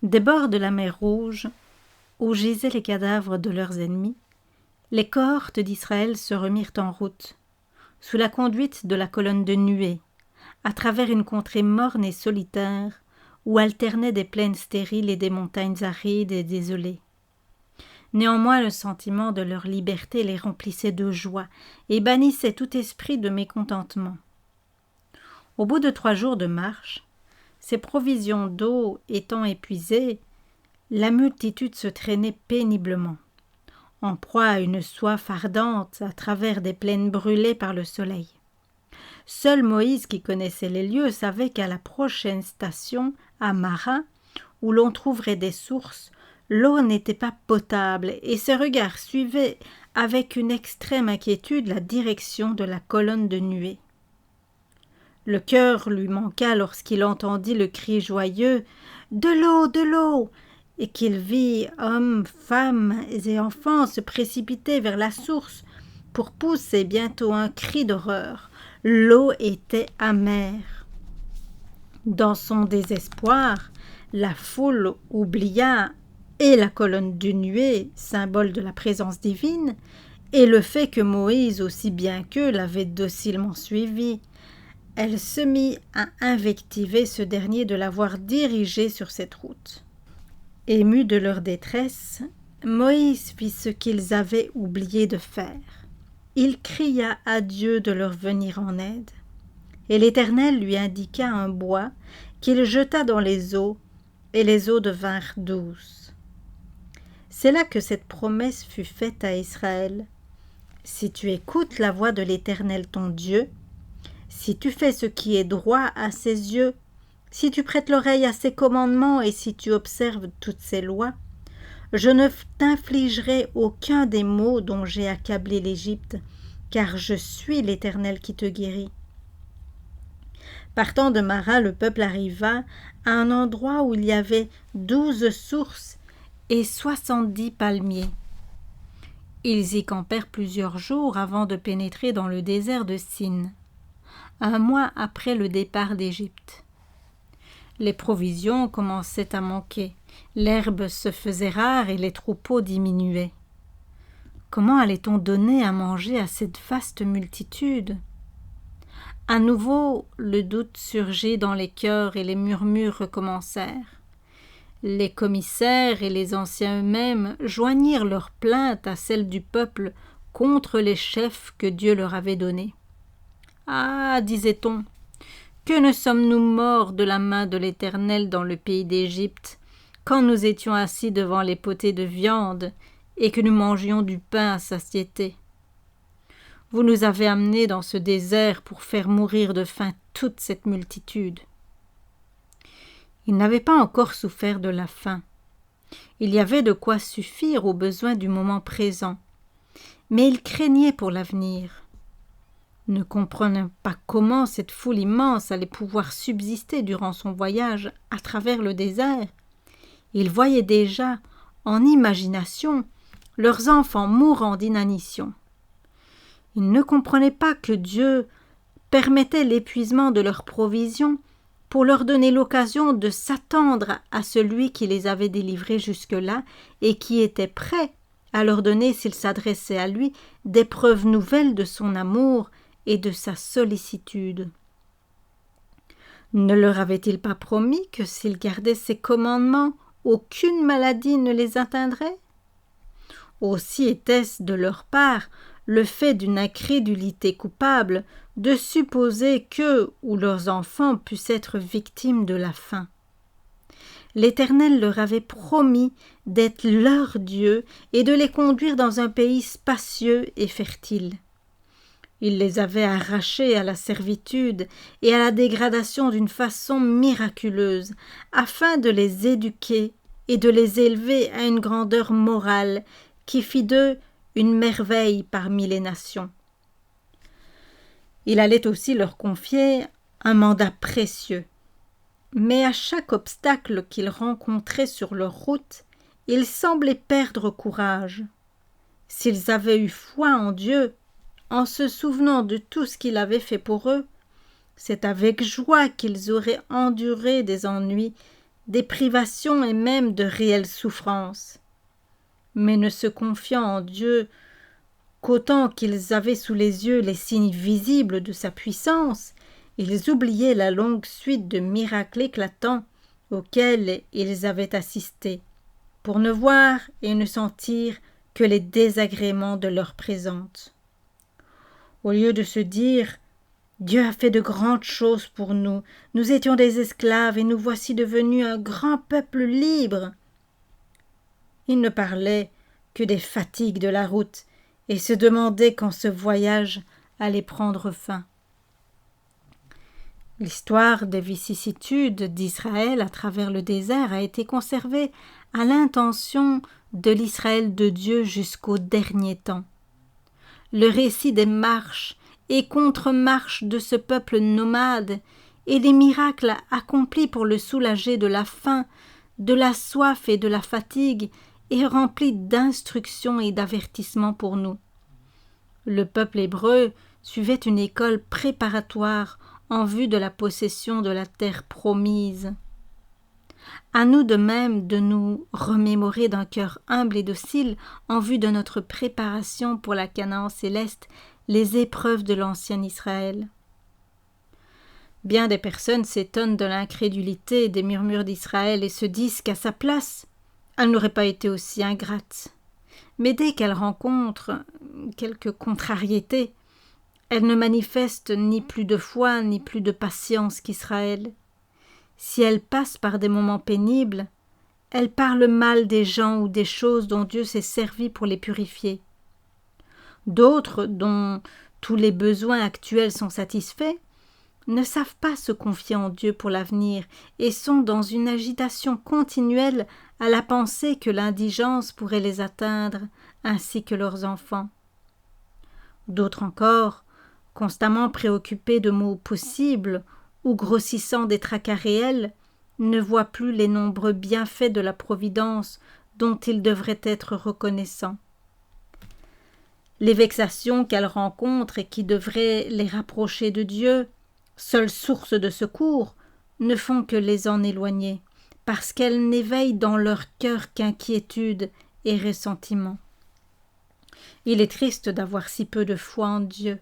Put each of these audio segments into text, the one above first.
Des bords de la mer Rouge, où gisaient les cadavres de leurs ennemis, les cohortes d'Israël se remirent en route, sous la conduite de la colonne de nuée, à travers une contrée morne et solitaire, où alternaient des plaines stériles et des montagnes arides et désolées. Néanmoins, le sentiment de leur liberté les remplissait de joie et bannissait tout esprit de mécontentement. Au bout de 3 jours de marche, ses provisions d'eau étant épuisées, la multitude se traînait péniblement, en proie à une soif ardente à travers des plaines brûlées par le soleil. Seul Moïse, qui connaissait les lieux, savait qu'à la prochaine station, à Mara, où l'on trouverait des sources, l'eau n'était pas potable, et ses regards suivaient avec une extrême inquiétude la direction de la colonne de nuée. Le cœur lui manqua lorsqu'il entendit le cri joyeux « De l'eau, de l'eau !» et qu'il vit hommes, femmes et enfants se précipiter vers la source pour pousser bientôt un cri d'horreur. L'eau était amère. Dans son désespoir, la foule oublia et la colonne de nuée, symbole de la présence divine, et le fait que Moïse, aussi bien qu'eux, l'avait docilement suivi. Elle se mit à invectiver ce dernier de l'avoir dirigé sur cette route. Émus de leur détresse, Moïse fit ce qu'ils avaient oublié de faire. Il cria à Dieu de leur venir en aide, et l'Éternel lui indiqua un bois qu'il jeta dans les eaux, et les eaux devinrent douces. C'est là que cette promesse fut faite à Israël. Si tu écoutes la voix de l'Éternel ton Dieu, si tu fais ce qui est droit à ses yeux, si tu prêtes l'oreille à ses commandements et si tu observes toutes ses lois, je ne t'infligerai aucun des maux dont j'ai accablé l'Égypte, car je suis l'Éternel qui te guérit. Partant de Mara, le peuple arriva à un endroit où il y avait 12 sources et 70 palmiers. Ils y campèrent plusieurs jours avant de pénétrer dans le désert de Sin, 1 mois après le départ d'Égypte. Les provisions commençaient à manquer, l'herbe se faisait rare et les troupeaux diminuaient. Comment allait-on donner à manger à cette vaste multitude ? À nouveau, le doute surgit dans les cœurs et les murmures recommencèrent. Les commissaires et les anciens eux-mêmes joignirent leurs plaintes à celles du peuple contre les chefs que Dieu leur avait donnés. « Ah, disait-on, que ne sommes-nous morts de la main de l'Éternel dans le pays d'Égypte, quand nous étions assis devant les potées de viande et que nous mangions du pain à satiété. Vous nous avez amenés dans ce désert pour faire mourir de faim toute cette multitude. » Ils n'avaient pas encore souffert de la faim. Il y avait de quoi suffire aux besoins du moment présent, mais ils craignaient pour l'avenir. Ne comprenant pas comment cette foule immense allait pouvoir subsister durant son voyage à travers le désert, ils voyaient déjà, en imagination, leurs enfants mourant d'inanition. Ils ne comprenaient pas que Dieu permettait l'épuisement de leurs provisions pour leur donner l'occasion de s'attendre à celui qui les avait délivrés jusque-là et qui était prêt à leur donner, s'ils s'adressaient à lui, des preuves nouvelles de son amour et de sa sollicitude. Ne leur avait-il pas promis que s'ils gardaient ses commandements, aucune maladie ne les atteindrait ? Aussi était-ce de leur part le fait d'une incrédulité coupable de supposer qu'eux ou leurs enfants puissent être victimes de la faim. L'Éternel leur avait promis d'être leur Dieu et de les conduire dans un pays spacieux et fertile. Il les avait arrachés à la servitude et à la dégradation d'une façon miraculeuse, afin de les éduquer et de les élever à une grandeur morale qui fit d'eux une merveille parmi les nations. Il allait aussi leur confier un mandat précieux. Mais à chaque obstacle qu'ils rencontraient sur leur route, ils semblaient perdre courage. S'ils avaient eu foi en Dieu, en se souvenant de tout ce qu'il avait fait pour eux, c'est avec joie qu'ils auraient enduré des ennuis des privations et même de réelles souffrances. Mais ne se confiant en Dieu qu'autant qu'ils avaient sous les yeux les signes visibles de sa puissance, ils oubliaient la longue suite de miracles éclatants auxquels ils avaient assisté, pour ne voir et ne sentir que les désagréments de l'heure présente. Au lieu de se dire « Dieu a fait de grandes choses pour nous, nous étions des esclaves et nous voici devenus un grand peuple libre », ils ne parlaient que des fatigues de la route et se demandaient quand ce voyage allait prendre fin. L'histoire des vicissitudes d'Israël à travers le désert a été conservée à l'intention de l'Israël de Dieu jusqu'au dernier temps. Le récit des marches et contre-marches de ce peuple nomade et des miracles accomplis pour le soulager de la faim, de la soif et de la fatigue est rempli d'instructions et d'avertissements pour nous. Le peuple hébreu suivait une école préparatoire en vue de la possession de la terre promise. À nous de même de nous remémorer d'un cœur humble et docile en vue de notre préparation pour la Canaan céleste, les épreuves de l'ancien Israël. Bien des personnes s'étonnent de l'incrédulité et des murmures d'Israël et se disent qu'à sa place, elle n'aurait pas été aussi ingrate. Mais dès qu'elle rencontre quelque contrariété, elle ne manifeste ni plus de foi ni plus de patience qu'Israël. Si elle passe par des moments pénibles, elle parle mal des gens ou des choses dont Dieu s'est servi pour les purifier. D'autres, dont tous les besoins actuels sont satisfaits, ne savent pas se confier en Dieu pour l'avenir et sont dans une agitation continuelle à la pensée que l'indigence pourrait les atteindre, ainsi que leurs enfants. D'autres encore, constamment préoccupés de maux possibles ou grossissant des tracas réels, ne voient plus les nombreux bienfaits de la providence dont ils devraient être reconnaissants. Les vexations qu'elles rencontrent et qui devraient les rapprocher de Dieu, seule source de secours, ne font que les en éloigner, parce qu'elles n'éveillent dans leur cœur qu'inquiétude et ressentiment. Il est triste d'avoir si peu de foi en Dieu.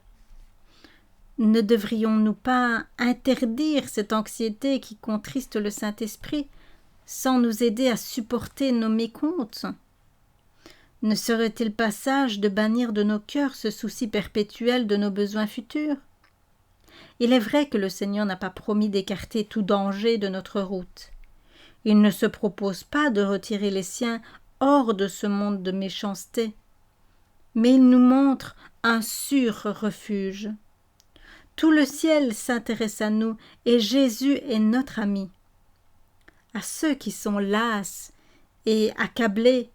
Ne devrions-nous pas interdire cette anxiété qui contriste le Saint-Esprit sans nous aider à supporter nos mécomptes? Ne serait-il pas sage de bannir de nos cœurs ce souci perpétuel de nos besoins futurs? Il est vrai que le Seigneur n'a pas promis d'écarter tout danger de notre route. Il ne se propose pas de retirer les siens hors de ce monde de méchanceté, mais il nous montre un sûr refuge. Tout le ciel s'intéresse à nous et Jésus est notre ami. À ceux qui sont las et accablés,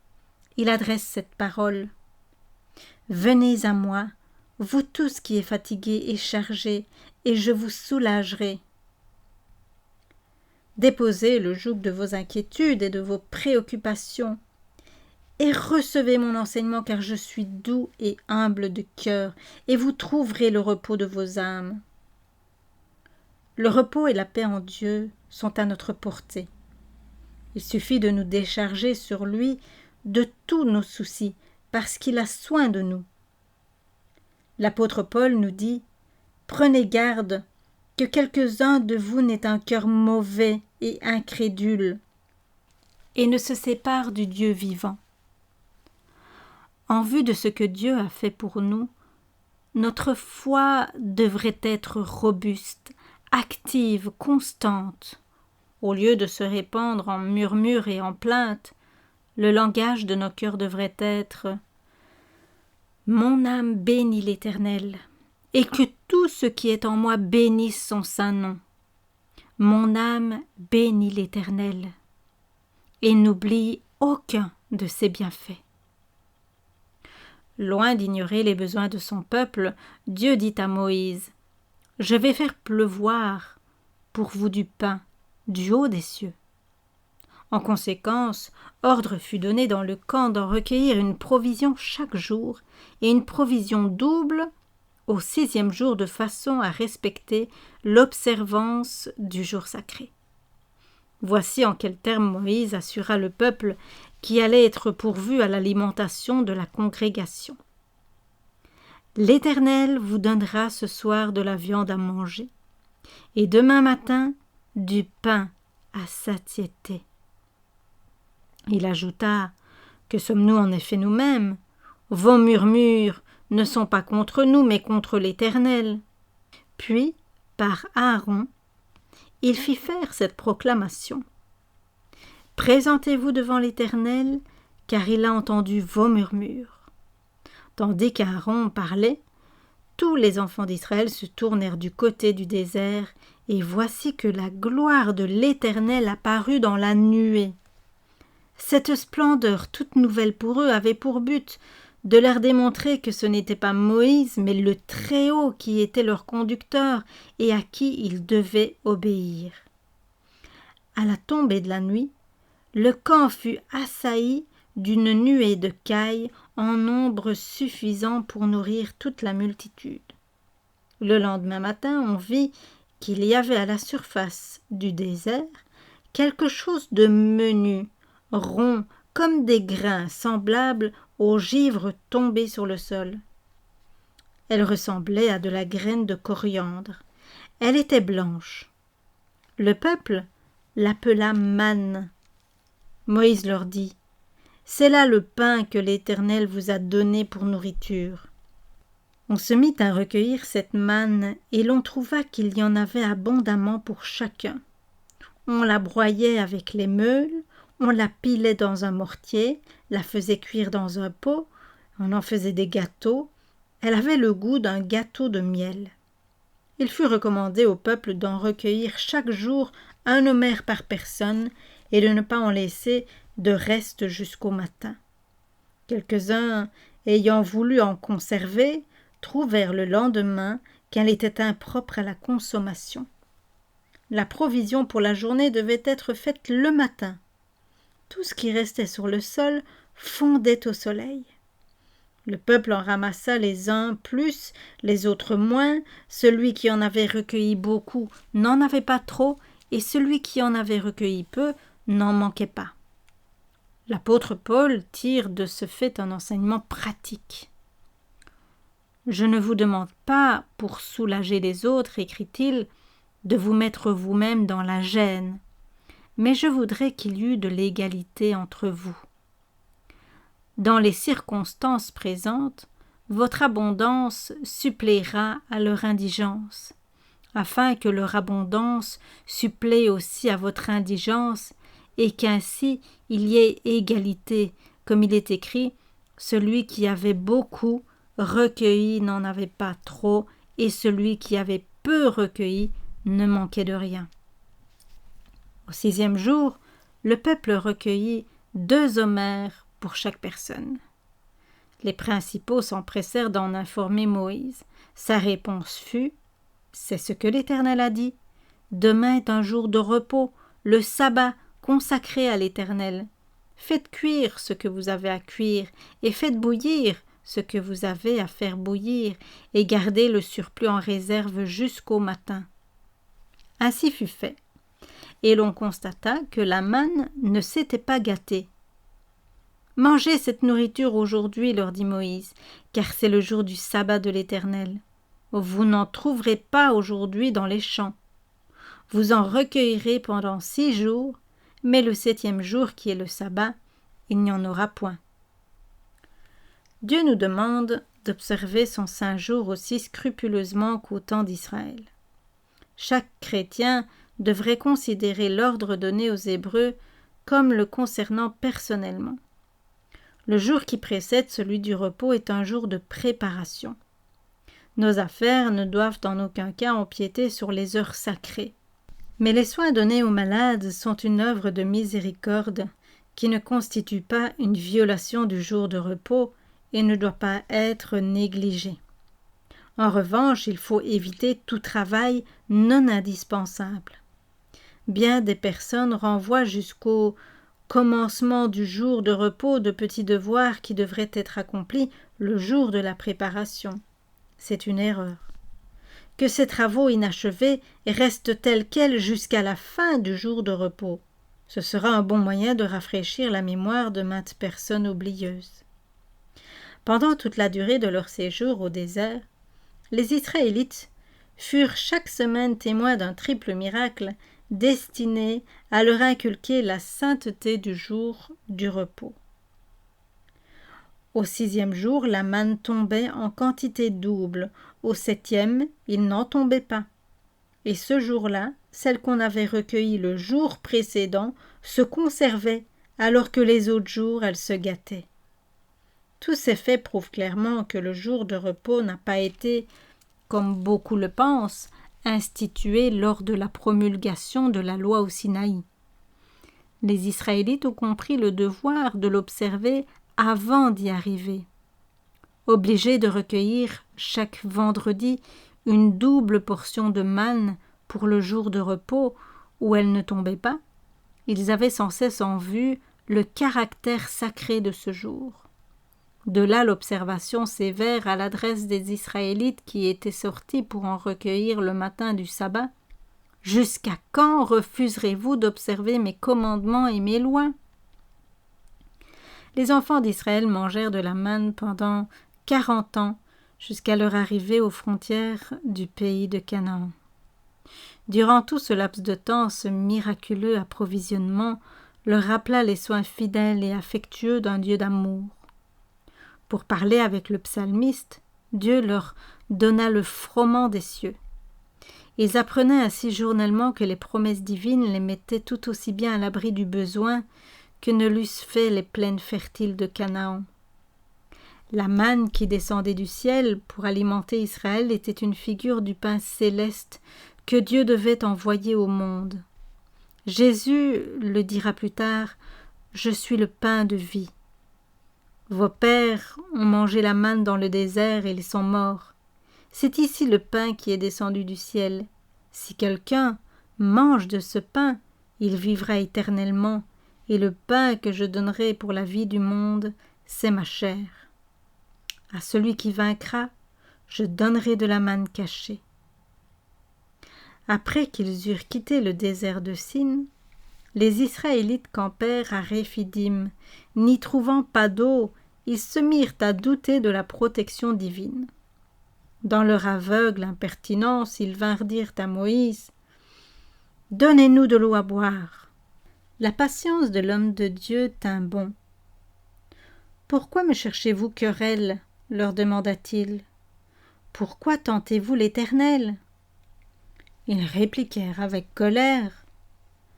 il adresse cette parole. « Venez à moi, vous tous qui êtes fatigués et chargés, et je vous soulagerai. » Déposez le joug de vos inquiétudes et de vos préoccupations, et recevez mon enseignement, car je suis doux et humble de cœur, et vous trouverez le repos de vos âmes. Le repos et la paix en Dieu sont à notre portée. Il suffit de nous décharger sur lui de tous nos soucis, parce qu'il a soin de nous. L'apôtre Paul nous dit « Prenez garde que quelques-uns de vous n'aient un cœur mauvais et incrédule, et ne se séparent du Dieu vivant. » En vue de ce que Dieu a fait pour nous, notre foi devrait être robuste, active, constante. Au lieu de se répandre en murmures et en plaintes, le langage de nos cœurs devrait être « Mon âme bénit l'Éternel, et que tout ce qui est en moi bénisse son saint nom. Mon âme bénit l'Éternel, et n'oublie aucun de ses bienfaits. » Loin d'ignorer les besoins de son peuple, Dieu dit à Moïse « Je vais faire pleuvoir pour vous du pain du haut des cieux. » En conséquence, ordre fut donné dans le camp d'en recueillir une provision chaque jour, et une provision double au 6e jour, de façon à respecter l'observance du jour sacré. Voici en quels termes Moïse assura le peuple qui allait être pourvu à l'alimentation de la congrégation. « L'Éternel vous donnera ce soir de la viande à manger, et demain matin du pain à satiété. » Il ajouta « Que sommes-nous en effet nous-mêmes? Vos murmures ne sont pas contre nous, mais contre l'Éternel. » Puis, par Aaron, il fit faire cette proclamation. « Présentez-vous devant l'Éternel, car il a entendu vos murmures. » Tandis qu'Aaron parlait, tous les enfants d'Israël se tournèrent du côté du désert, et voici que la gloire de l'Éternel apparut dans la nuée. Cette splendeur toute nouvelle pour eux avait pour but de leur démontrer que ce n'était pas Moïse, mais le Très-Haut qui était leur conducteur et à qui ils devaient obéir. À la tombée de la nuit, le camp fut assailli d'une nuée de cailles en nombre suffisant pour nourrir toute la multitude. Le lendemain matin, on vit qu'il y avait à la surface du désert quelque chose de menu, rond, comme des grains semblables aux givres tombés sur le sol. Elle ressemblait à de la graine de coriandre. Elle était blanche. Le peuple l'appela manne. Moïse leur dit « C'est là le pain que l'Éternel vous a donné pour nourriture. » On se mit à recueillir cette manne, et l'on trouva qu'il y en avait abondamment pour chacun. On la broyait avec les meules, on la pilait dans un mortier, la faisait cuire dans un pot, on en faisait des gâteaux. Elle avait le goût d'un gâteau de miel. Il fut recommandé au peuple d'en recueillir chaque jour un homère par personne et de ne pas en laisser de reste jusqu'au matin. Quelques-uns, ayant voulu en conserver, trouvèrent le lendemain qu'elle était impropre à la consommation. La provision pour la journée devait être faite le matin. Tout ce qui restait sur le sol fondait au soleil. Le peuple en ramassa les uns plus, les autres moins. Celui qui en avait recueilli beaucoup n'en avait pas trop, et celui qui en avait recueilli peu n'en manquait pas. L'apôtre Paul tire de ce fait un enseignement pratique. « Je ne vous demande pas, pour soulager les autres, écrit-il, de vous mettre vous-même dans la gêne, mais je voudrais qu'il y eût de l'égalité entre vous. Dans les circonstances présentes, votre abondance suppléera à leur indigence, afin que leur abondance supplée aussi à votre indigence, et qu'ainsi il y ait égalité, comme il est écrit, celui qui avait beaucoup recueilli n'en avait pas trop, et celui qui avait peu recueilli ne manquait de rien. » Au 6e jour, le peuple recueillit 2 homères pour chaque personne. Les principaux s'empressèrent d'en informer Moïse. Sa réponse fut « C'est ce que l'Éternel a dit. Demain est un jour de repos, le sabbat consacré à l'Éternel. Faites cuire ce que vous avez à cuire, et faites bouillir ce que vous avez à faire bouillir, et gardez le surplus en réserve jusqu'au matin. » Ainsi fut fait, et l'on constata que la manne ne s'était pas gâtée. « Mangez cette nourriture aujourd'hui, leur dit Moïse, car c'est le jour du sabbat de l'Éternel. Vous n'en trouverez pas aujourd'hui dans les champs. Vous en recueillerez pendant 6 jours, mais le 7e jour, qui est le sabbat, il n'y en aura point. » Dieu nous demande d'observer son saint jour aussi scrupuleusement qu'au temps d'Israël. Chaque chrétien devrait considérer l'ordre donné aux Hébreux comme le concernant personnellement. Le jour qui précède celui du repos est un jour de préparation. Nos affaires ne doivent en aucun cas empiéter sur les heures sacrées. Mais les soins donnés aux malades sont une œuvre de miséricorde qui ne constitue pas une violation du jour de repos et ne doit pas être négligée. En revanche, il faut éviter tout travail non indispensable. Bien des personnes renvoient jusqu'au commencement du jour de repos de petits devoirs qui devraient être accomplis le jour de la préparation. C'est une erreur. Que ces travaux inachevés restent tels quels jusqu'à la fin du jour de repos. Ce sera un bon moyen de rafraîchir la mémoire de maintes personnes oublieuses. Pendant toute la durée de leur séjour au désert, les Israélites furent chaque semaine témoins d'un triple miracle destiné à leur inculquer la sainteté du jour du repos. Au 6e jour, la manne tombait en quantité double. Au 7e, il n'en tombait pas. Et ce jour-là, celle qu'on avait recueillie le jour précédent se conservait, alors que les autres jours, elle se gâtait. Tous ces faits prouvent clairement que le jour de repos n'a pas été, comme beaucoup le pensent, institué lors de la promulgation de la loi au Sinaï. Les Israélites ont compris le devoir de l'observer avant d'y arriver. Obligés de recueillir chaque vendredi une double portion de manne pour le jour de repos où elle ne tombait pas, ils avaient sans cesse en vue le caractère sacré de ce jour. De là l'observation sévère à l'adresse des Israélites qui étaient sortis pour en recueillir le matin du sabbat. « Jusqu'à quand refuserez-vous d'observer mes commandements et mes lois ?» Les enfants d'Israël mangèrent de la manne pendant 40 ans jusqu'à leur arrivée aux frontières du pays de Canaan. Durant tout ce laps de temps, ce miraculeux approvisionnement leur rappela les soins fidèles et affectueux d'un Dieu d'amour. Pour parler avec le psalmiste, Dieu leur donna le froment des cieux. Ils apprenaient ainsi journellement que les promesses divines les mettaient tout aussi bien à l'abri du besoin que ne l'eussent fait les plaines fertiles de Canaan. La manne qui descendait du ciel pour alimenter Israël était une figure du pain céleste que Dieu devait envoyer au monde. Jésus le dira plus tard, « Je suis le pain de vie ». Vos pères ont mangé la manne dans le désert et ils sont morts. C'est ici le pain qui est descendu du ciel. Si quelqu'un mange de ce pain, il vivra éternellement, et le pain que je donnerai pour la vie du monde, c'est ma chair. À celui qui vaincra, je donnerai de la manne cachée. Après qu'ils eurent quitté le désert de Sin, les Israélites campèrent à Réphidim. N'y trouvant pas d'eau, ils se mirent à douter de la protection divine. Dans leur aveugle impertinence, ils vinrent dire à Moïse « Donnez-nous de l'eau à boire ». La patience de l'homme de Dieu tint bon. « Pourquoi me cherchez-vous querelle ?» leur demanda-t-il. « Pourquoi tentez-vous l'Éternel ?» Ils répliquèrent avec colère.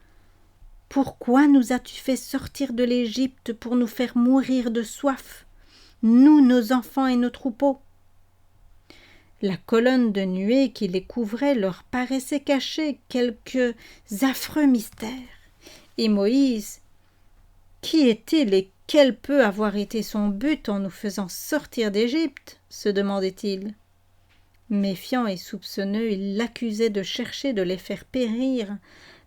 « Pourquoi nous as-tu fait sortir de l'Égypte pour nous faire mourir de soif, nous, nos enfants et nos troupeaux ?» La colonne de nuée qui les couvrait leur paraissait cacher quelques affreux mystères. Et Moïse, qui est-il et quel peut avoir été son but en nous faisant sortir d'Égypte, se demandait-il. Méfiant et soupçonneux, il l'accusait de chercher de les faire périr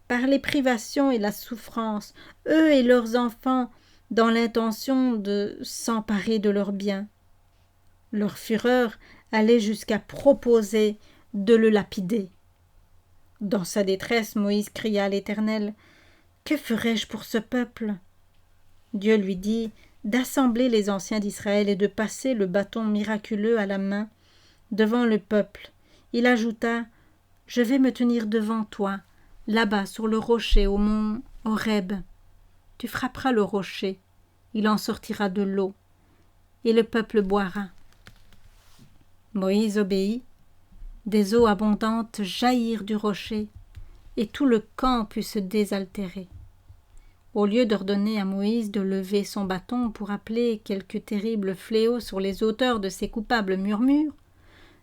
par les privations et la souffrance, eux et leurs enfants, dans l'intention de s'emparer de leurs biens. Leur fureur allait jusqu'à proposer de le lapider. Dans sa détresse, Moïse cria à l'Éternel « Que ferai-je pour ce peuple ?» Dieu lui dit d'assembler les anciens d'Israël et de passer le bâton miraculeux à la main devant le peuple. Il ajouta « Je vais me tenir devant toi, là-bas sur le rocher au mont Horeb. Tu frapperas le rocher, il en sortira de l'eau, et le peuple boira. » Moïse obéit. Des eaux abondantes jaillirent du rocher, et tout le camp put se désaltérer. Au lieu d'ordonner à Moïse de lever son bâton pour appeler quelque terrible fléau sur les auteurs de ces coupables murmures,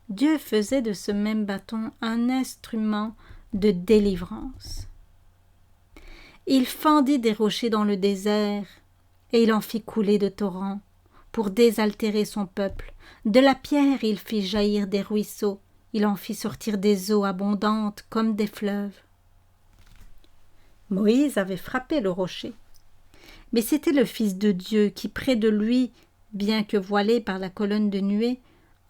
Dieu faisait de ce même bâton un instrument de délivrance. Il fendit des rochers dans le désert, et il en fit couler de torrents, pour désaltérer son peuple. De la pierre il fit jaillir des ruisseaux, il en fit sortir des eaux abondantes comme des fleuves. Moïse avait frappé le rocher, mais c'était le Fils de Dieu qui, près de lui, bien que voilé par la colonne de nuée,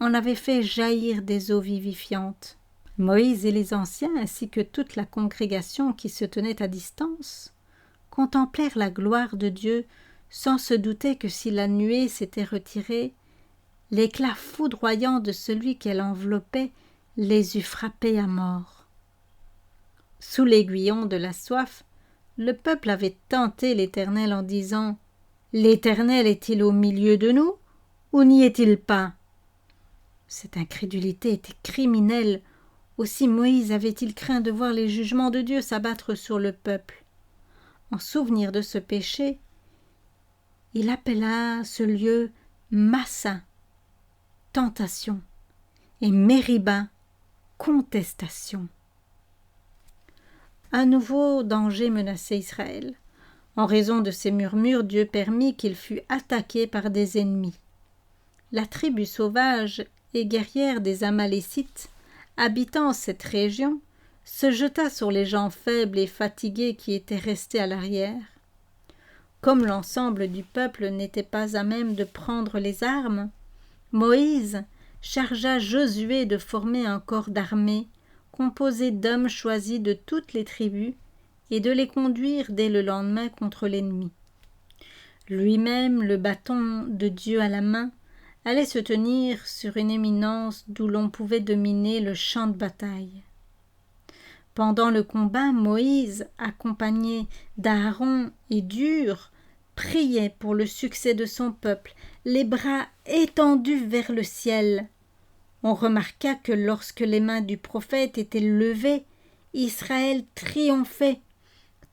en avait fait jaillir des eaux vivifiantes. Moïse et les anciens, ainsi que toute la congrégation qui se tenait à distance, contemplèrent la gloire de Dieu sans se douter que si la nuée s'était retirée, l'éclat foudroyant de celui qu'elle enveloppait les eût frappés à mort. Sous l'aiguillon de la soif, le peuple avait tenté l'Éternel en disant « L'Éternel est-il au milieu de nous, ou n'y est-il pas ?» Cette incrédulité était criminelle. Aussi Moïse avait-il craint de voir les jugements de Dieu s'abattre sur le peuple. En souvenir de ce péché, il appela ce lieu Massa, tentation, et Mériba, contestation. Un nouveau danger menaçait Israël. En raison de ces murmures, Dieu permit qu'il fût attaqué par des ennemis. La tribu sauvage et guerrière des Amalécites, habitant cette région, se jeta sur les gens faibles et fatigués qui étaient restés à l'arrière. Comme l'ensemble du peuple n'était pas à même de prendre les armes, Moïse chargea Josué de former un corps d'armée composé d'hommes choisis de toutes les tribus et de les conduire dès le lendemain contre l'ennemi. Lui-même, le bâton de Dieu à la main, allait se tenir sur une éminence d'où l'on pouvait dominer le champ de bataille. Pendant le combat, Moïse, accompagné d'Aaron et d'Hur, priait pour le succès de son peuple, les bras étendus vers le ciel. On remarqua que lorsque les mains du prophète étaient levées, Israël triomphait,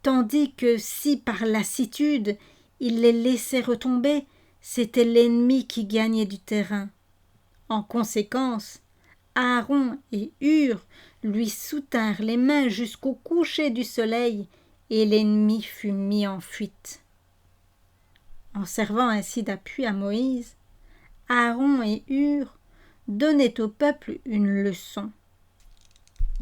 tandis que si par lassitude il les laissait retomber, c'était l'ennemi qui gagnait du terrain. En conséquence, Aaron et Hur lui soutinrent les mains jusqu'au coucher du soleil, et l'ennemi fut mis en fuite. En servant ainsi d'appui à Moïse, Aaron et Hur donnaient au peuple une leçon.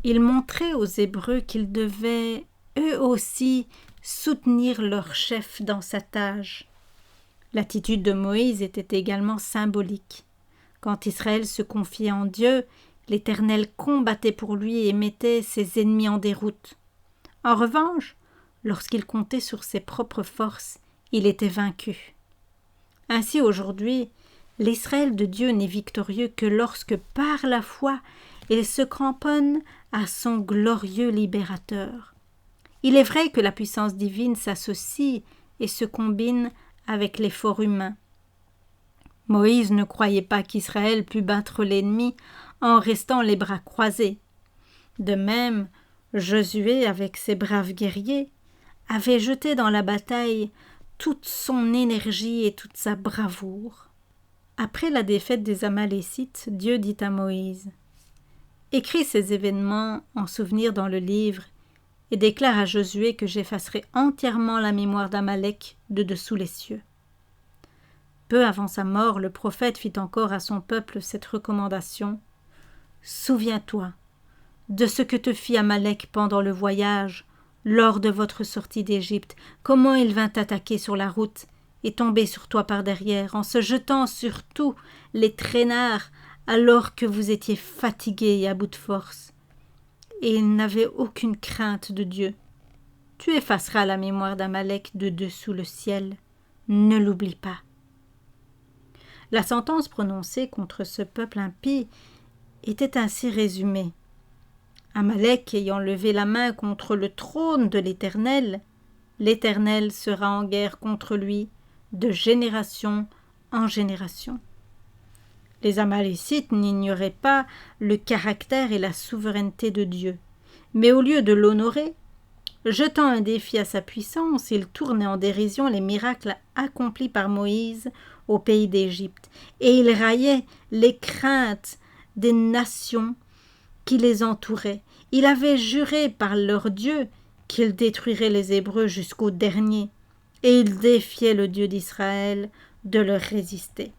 Ils montraient aux Hébreux qu'ils devaient, eux aussi, soutenir leur chef dans sa tâche. L'attitude de Moïse était également symbolique. Quand Israël se confiait en Dieu, l'Éternel combattait pour lui et mettait ses ennemis en déroute. En revanche, lorsqu'il comptait sur ses propres forces, il était vaincu. Ainsi aujourd'hui, l'Israël de Dieu n'est victorieux que lorsque, par la foi, il se cramponne à son glorieux libérateur. Il est vrai que la puissance divine s'associe et se combine avec l'effort humain. Moïse ne croyait pas qu'Israël pût battre l'ennemi en restant les bras croisés. De même, Josué, avec ses braves guerriers, avait jeté dans la bataille toute son énergie et toute sa bravoure. Après la défaite des Amalécites, Dieu dit à Moïse « Écris ces événements en souvenir dans le livre et déclare à Josué que j'effacerai entièrement la mémoire d'Amalek de dessous les cieux. » Peu avant sa mort, le prophète fit encore à son peuple cette recommandation « Souviens-toi de ce que te fit Amalek pendant le voyage, lors de votre sortie d'Égypte, comment il vint t'attaquer sur la route et tomber sur toi par derrière, en se jetant sur tous les traînards alors que vous étiez fatigués et à bout de force. Et il n'avait aucune crainte de Dieu. Tu effaceras la mémoire d'Amalek de dessous le ciel. Ne l'oublie pas. » La sentence prononcée contre ce peuple impie était ainsi résumée. Amalek ayant levé la main contre le trône de l'Éternel sera en guerre contre lui de génération en génération. Les Amalécites n'ignoraient pas le caractère et la souveraineté de Dieu, mais au lieu de l'honorer, jetant un défi à sa puissance, ils tournaient en dérision les miracles accomplis par Moïse au pays d'Égypte, et ils raillaient les craintes des nations qui les entouraient. Ils avaient juré par leur Dieu qu'ils détruiraient les Hébreux jusqu'au dernier, et ils défiaient le Dieu d'Israël de leur résister.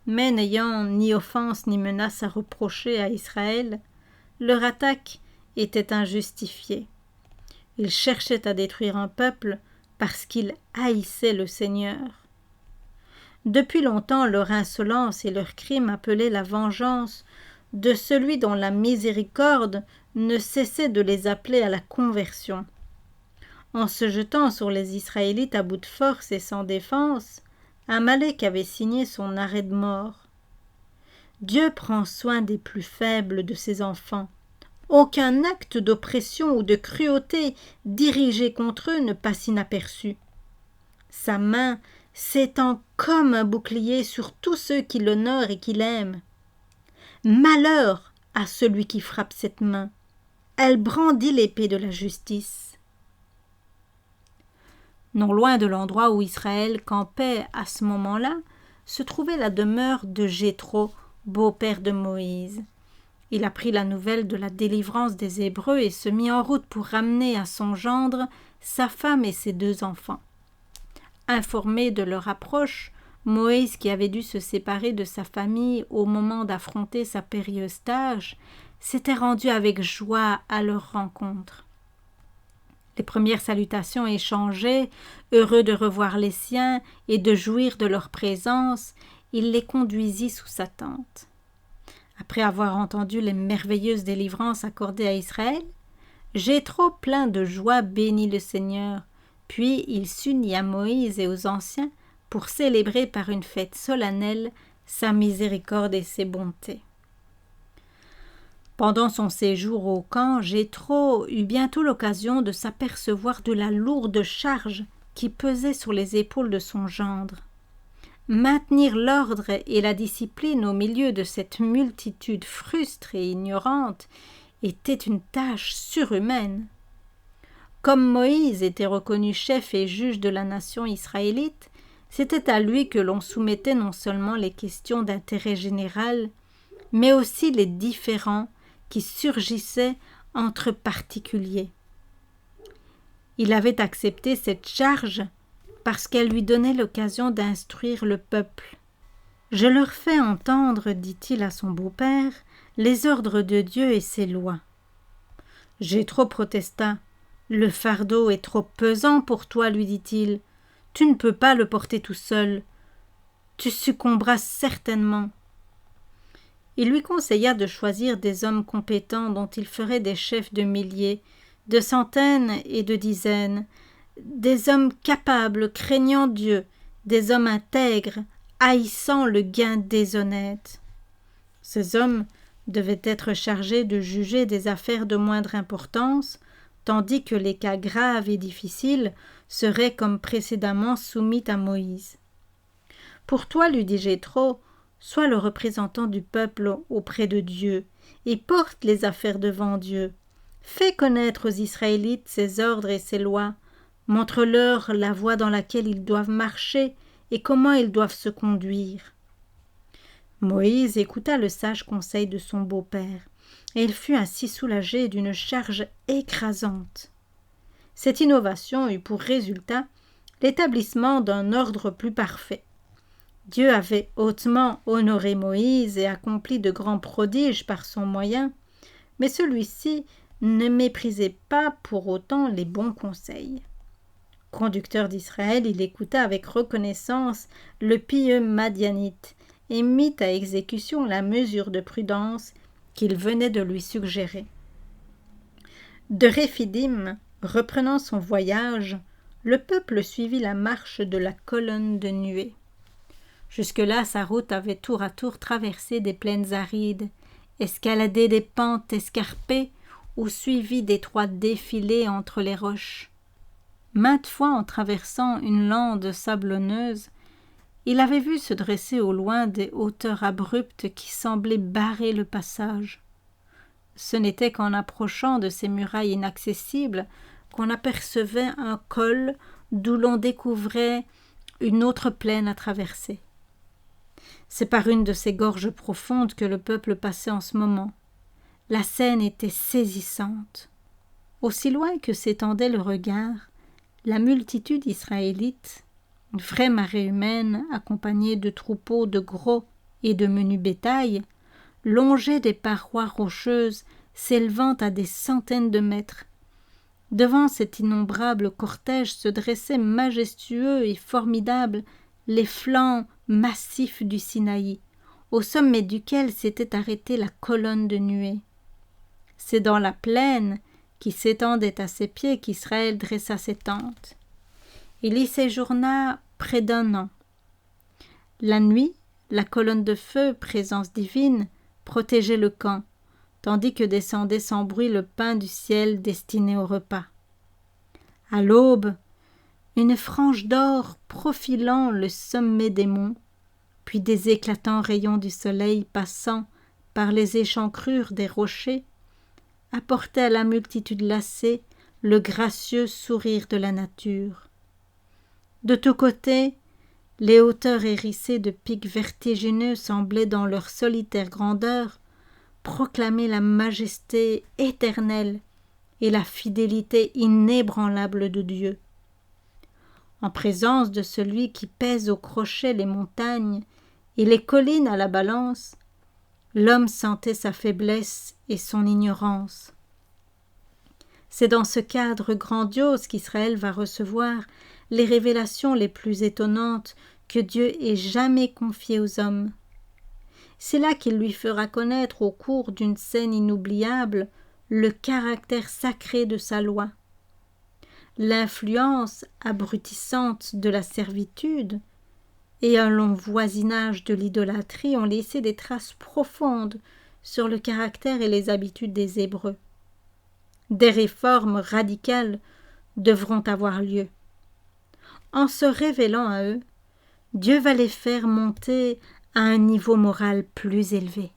Mais n'ayant ni offense ni menace à reprocher à Israël, leur attaque était injustifiée. Ils cherchaient à détruire un peuple parce qu'ils haïssaient le Seigneur. Depuis longtemps, leur insolence et leur crime appelaient la vengeance de celui dont la miséricorde ne cessait de les appeler à la conversion. en se jetant sur les Israélites à bout de force et sans défense, Amalek avait signé son arrêt de mort. Dieu prend soin des plus faibles de ses enfants. Aucun acte d'oppression ou de cruauté dirigé contre eux ne passe inaperçu. Sa main s'étend comme un bouclier sur tous ceux qui l'honorent et qui l'aiment. Malheur à celui qui frappe cette main. Elle brandit l'épée de la justice. Non loin de l'endroit où Israël campait à ce moment-là, se trouvait la demeure de Jéthro, beau-père de Moïse. Il apprit la nouvelle de la délivrance des Hébreux et se mit en route pour ramener à son gendre sa femme et ses 2 enfants. Informé de leur approche, Moïse, qui avait dû se séparer de sa famille au moment d'affronter sa périlleuse tâche, s'était rendu avec joie à leur rencontre. Les premières salutations échangées, heureux de revoir les siens et de jouir de leur présence, il les conduisit sous sa tente. Après avoir entendu les merveilleuses délivrances accordées à Israël, Jéthro, plein de joie, bénit le Seigneur, puis il s'unit à Moïse et aux anciens pour célébrer par une fête solennelle sa miséricorde et ses bontés. Pendant son séjour au camp, Jéthro eut bientôt l'occasion de s'apercevoir de la lourde charge qui pesait sur les épaules de son gendre. Maintenir l'ordre et la discipline au milieu de cette multitude frustre et ignorante était une tâche surhumaine. Comme Moïse était reconnu chef et juge de la nation israélite, c'était à lui que l'on soumettait non seulement les questions d'intérêt général, mais aussi les différends qui surgissaient entre particuliers. Il avait accepté cette charge parce qu'elle lui donnait l'occasion d'instruire le peuple. « Je leur fais entendre, dit-il à son beau-père, les ordres de Dieu et ses lois. » Jéthro protesta. « Le fardeau est trop pesant pour toi, lui dit-il. Tu ne peux pas le porter tout seul. Tu succomberas certainement. » Il lui conseilla de choisir des hommes compétents dont il ferait des chefs de milliers, de centaines et de dizaines, des hommes capables, craignant Dieu, des hommes intègres, haïssant le gain déshonnête. Ces hommes devaient être chargés de juger des affaires de moindre importance, tandis que les cas graves et difficiles seraient comme précédemment soumis à Moïse. « Pour toi, lui dit Jéthro, sois le représentant du peuple auprès de Dieu, et porte les affaires devant Dieu. Fais connaître aux Israélites ses ordres et ses lois, montre-leur la voie dans laquelle ils doivent marcher et comment ils doivent se conduire. » Moïse écouta le sage conseil de son beau-père, et il fut ainsi soulagé d'une charge écrasante. Cette innovation eut pour résultat l'établissement d'un ordre plus parfait. Dieu avait hautement honoré Moïse et accompli de grands prodiges par son moyen, mais celui-ci ne méprisait pas pour autant les bons conseils. Conducteur d'Israël, il écouta avec reconnaissance le pieux Madianite et mit à exécution la mesure de prudence qu'il venait de lui suggérer. De Réphidim, reprenant son voyage, le peuple suivit la marche de la colonne de nuée. Jusque-là, sa route avait tour à tour traversé des plaines arides, escaladé des pentes escarpées ou suivi d'étroits défilés entre les roches. Maintes fois, en traversant une lande sablonneuse, il avait vu se dresser au loin des hauteurs abruptes qui semblaient barrer le passage. Ce n'était qu'en approchant de ces murailles inaccessibles qu'on apercevait un col d'où l'on découvrait une autre plaine à traverser. C'est par une de ces gorges profondes que le peuple passait en ce moment. La scène était saisissante. Aussi loin que s'étendait le regard, la multitude israélite, une vraie marée humaine accompagnée de troupeaux de gros et de menus bétail, longeait des parois rocheuses s'élevant à des centaines de mètres. Devant cet innombrable cortège se dressaient majestueux et formidables les flancs massifs du Sinaï, au sommet duquel s'était arrêtée la colonne de nuée. C'est dans la plaine qui s'étendait à ses pieds qu'Israël dressa ses tentes. Il y séjourna près d'1 an. La nuit, la colonne de feu, présence divine, protégeait le camp, tandis que descendait sans bruit le pain du ciel destiné au repas. À l'aube, une frange d'or profilant le sommet des monts, puis des éclatants rayons du soleil passant par les échancrures des rochers, apportaient à la multitude lassée le gracieux sourire de la nature. De tous côtés, les hauteurs hérissées de pics vertigineux semblaient dans leur solitaire grandeur proclamer la majesté éternelle et la fidélité inébranlable de Dieu. En présence de celui qui pèse au crochet les montagnes et les collines à la balance, l'homme sentait sa faiblesse et son ignorance. C'est dans ce cadre grandiose qu'Israël va recevoir les révélations les plus étonnantes que Dieu ait jamais confiées aux hommes. C'est là qu'il lui fera connaître au cours d'une scène inoubliable le caractère sacré de sa loi. L'influence abrutissante de la servitude et un long voisinage de l'idolâtrie ont laissé des traces profondes sur le caractère et les habitudes des Hébreux. Des réformes radicales devront avoir lieu. En se révélant à eux, Dieu va les faire monter à un niveau moral plus élevé.